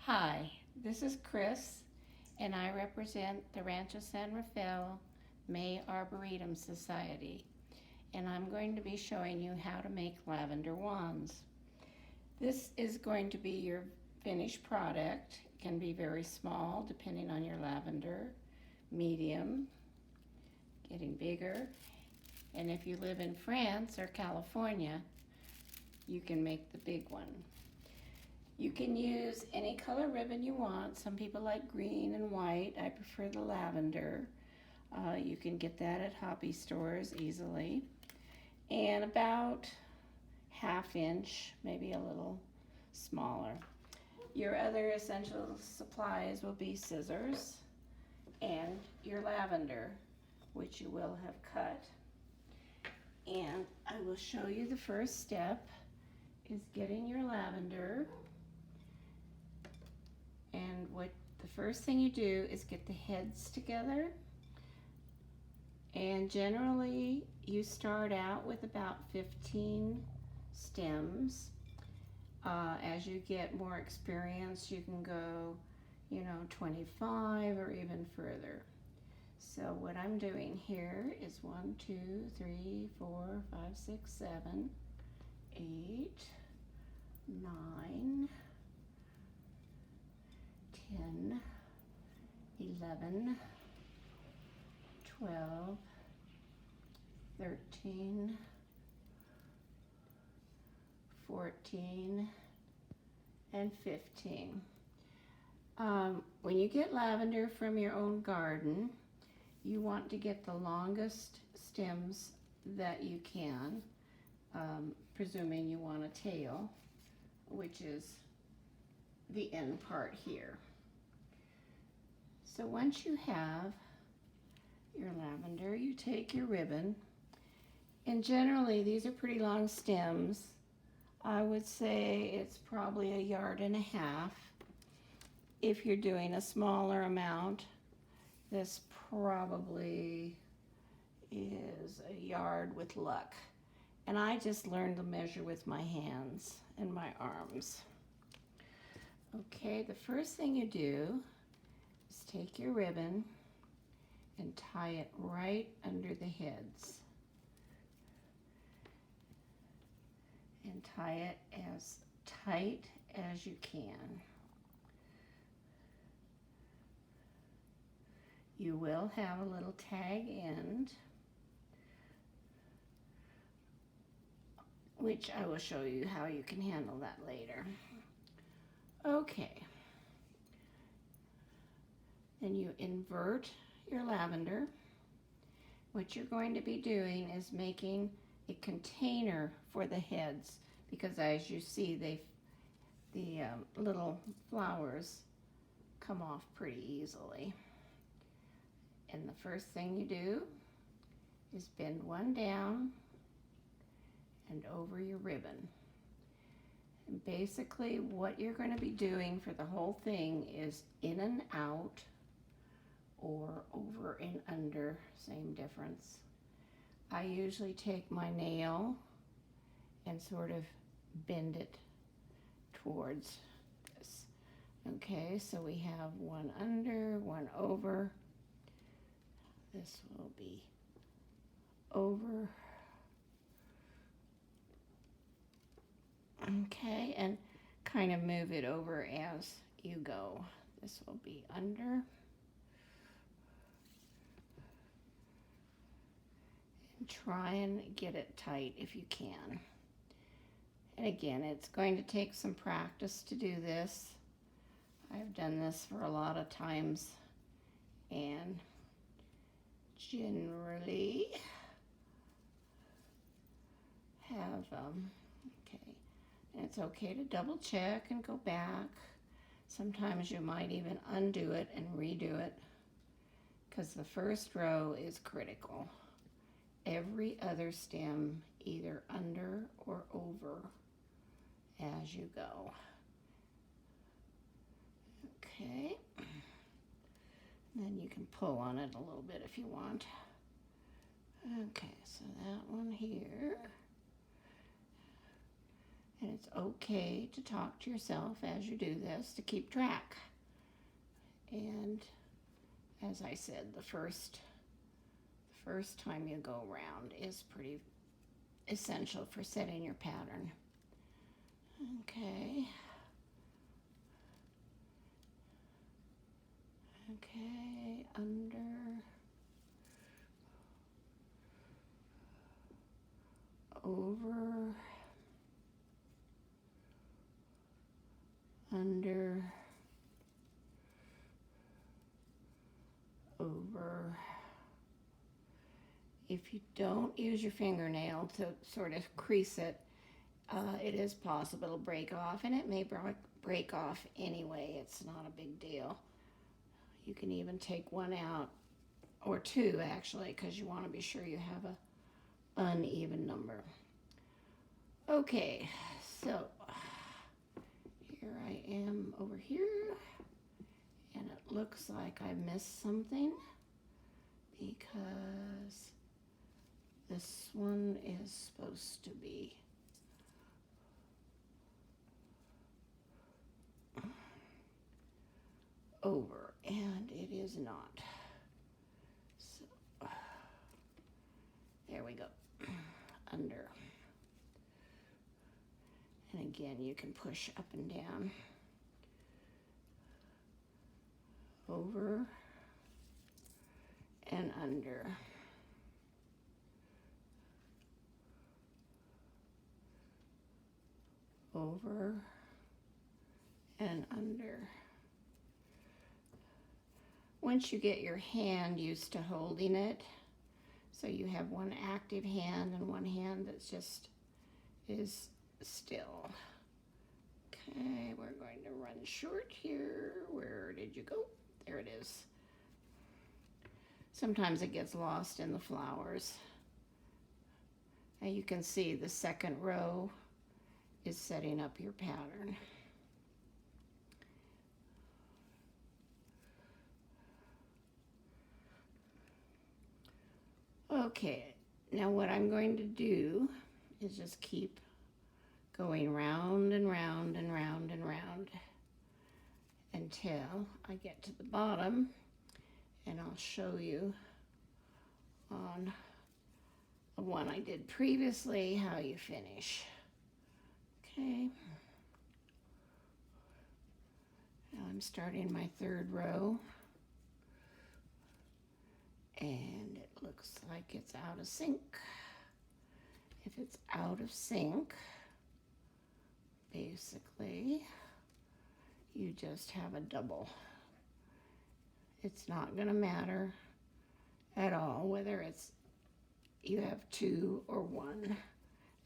Hi, this is Chris, and I represent the Rancho San Rafael May Arboretum Society, and I'm going to be showing you how to make lavender wands. This is going to be your finished product. It can be very small depending on your lavender, medium, getting bigger, and if you live in France or California, you can make the big one. You can use any color ribbon you want. Some people like green and white. I prefer the lavender. You can get that at hobby stores easily. And about ½ inch, maybe a little smaller. Your other essential supplies will be scissors and your lavender, which you will have cut. And I will show you the first step is getting your lavender. And what the first thing you do is get the heads together. And generally you start out with about 15 stems. As you get more experience, you can go, 25 or even further. So what I'm doing here is 1, 2, 3, 4, 5, 6, 7, 8, 9, 10, 11, 12, 13, 14, and 15. When you get lavender from your own garden, you want to get the longest stems that you can, presuming you want a tail, which is the end part here. So once you have your lavender, you take your ribbon, and generally these are pretty long stems. I would say it's probably 1.5 yards. If you're doing a smaller amount, this probably is 1 yard with luck. And I just learned to measure with my hands and my arms. Okay, the first thing you do is take your ribbon and tie it right under the heads. And tie it as tight as you can. You will have a little tag end, which I will show you how you can handle that later. Okay. Then you invert your lavender. What you're going to be doing is making a container for the heads, because as you see, the little flowers come off pretty easily. And the first thing you do is bend one down and over your ribbon. And basically what you're going to be doing for the whole thing is in and out or over and under, same difference. I usually take my nail and sort of bend it towards this. Okay, so we have one under, one over. This will be over. Okay, and kind of move it over as you go. This will be under. And try and get it tight if you can. And again, it's going to take some practice to do this. I've done this for a lot of times, and generally have, okay, and it's okay to double check and go back. Sometimes you might even undo it and redo it, because the first row is critical. Every other stem either under or over as you go. Okay. Then you can pull on it a little bit if you want. Okay, so that one here. And it's okay to talk to yourself as you do this to keep track. And as I said, the first time you go around is pretty essential for setting your pattern. Okay. Okay, under, over, under, over. If you don't use your fingernail to sort of crease it, it is possible it'll break off, and it may break off anyway. It's not a big deal. You can even take one out, or two actually, because you want to be sure you have a uneven number. Okay, so here I am over here, and it looks like I missed something because this one is supposed to be over, and it is not. So there we go, under. And again, you can push up and down, over and under. Over and under. Once you get your hand used to holding it, so you have one active hand and one hand that just is still. Okay, we're going to run short here. Where did you go? There it is. Sometimes it gets lost in the flowers. Now you can see the second row is setting up your pattern. Okay, now what I'm going to do is just keep going round and round and round and round until I get to the bottom, and I'll show you on the one I did previously how you finish. Okay, now I'm starting my third row, and it looks like it's out of sync. If it's out of sync, basically you just have a double. It's not going to matter at all whether it's you have two or one,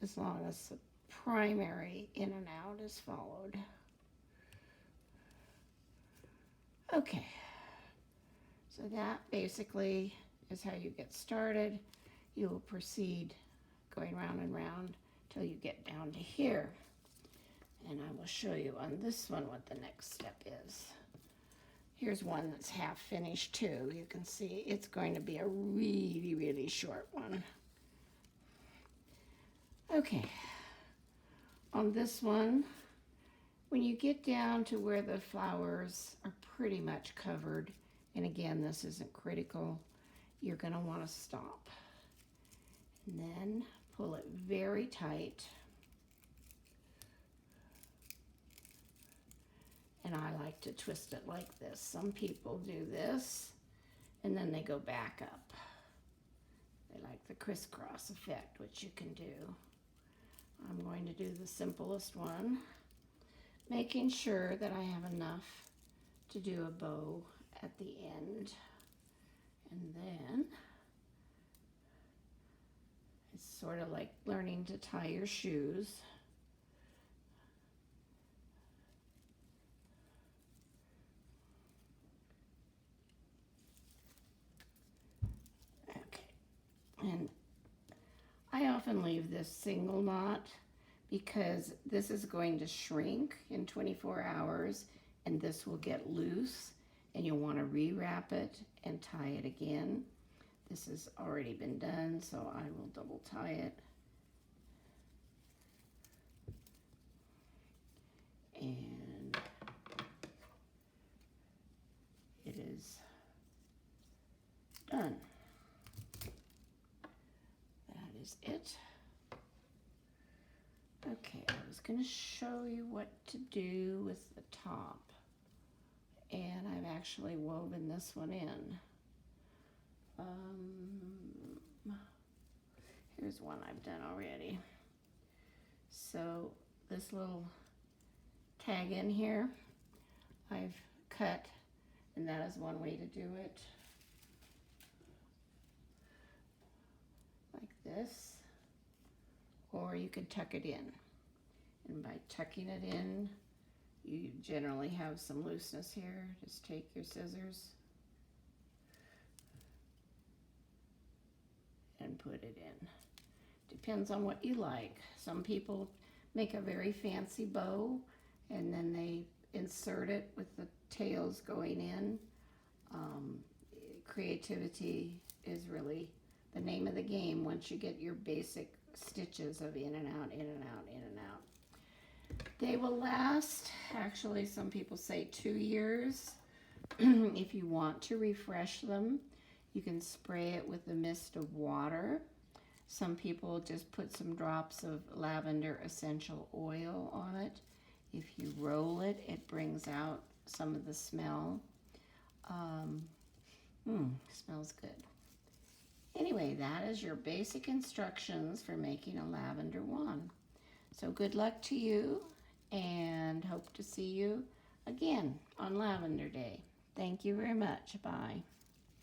as long as the primary in and out is followed. Okay, so that basically is how you get started. You will proceed going round and round till you get down to here. And I will show you on this one what the next step is. Here's one that's half finished too. You can see it's going to be a really, really short one. Okay, on this one, when you get down to where the flowers are pretty much covered, and again, this isn't critical, you're going to want to stop. And then pull it very tight. And I like to twist it like this. Some people do this, and then they go back up. They like the crisscross effect, which you can do. I'm going to do the simplest one, making sure that I have enough to do a bow at the end. And then it's sort of like learning to tie your shoes. And I often leave this single knot because this is going to shrink in 24 hours and this will get loose, and you'll want to rewrap it and tie it again. This has already been done, so I will double tie it. There's it. Okay, I was going to show you what to do with the top. And I've actually woven this one in. Here's one I've done already. So this little tag in here, I've cut, and that is one way to do it. Like this. Or you could tuck it in. And by tucking it in, you generally have some looseness here. Just take your scissors and put it in. Depends on what you like. Some people make a very fancy bow and then they insert it with the tails going in. Creativity is really the name of the game once you get your basic stitches of in and out, in and out, in and out. They will last, actually some people say 2 years. If you want to refresh them, you can spray it with a mist of water. Some people just put some drops of lavender essential oil on it. If you roll it, it brings out some of the smell. Smells good. Anyway, that is your basic instructions for making a lavender wand. So good luck to you, and hope to see you again on Lavender Day. Thank you very much. Bye.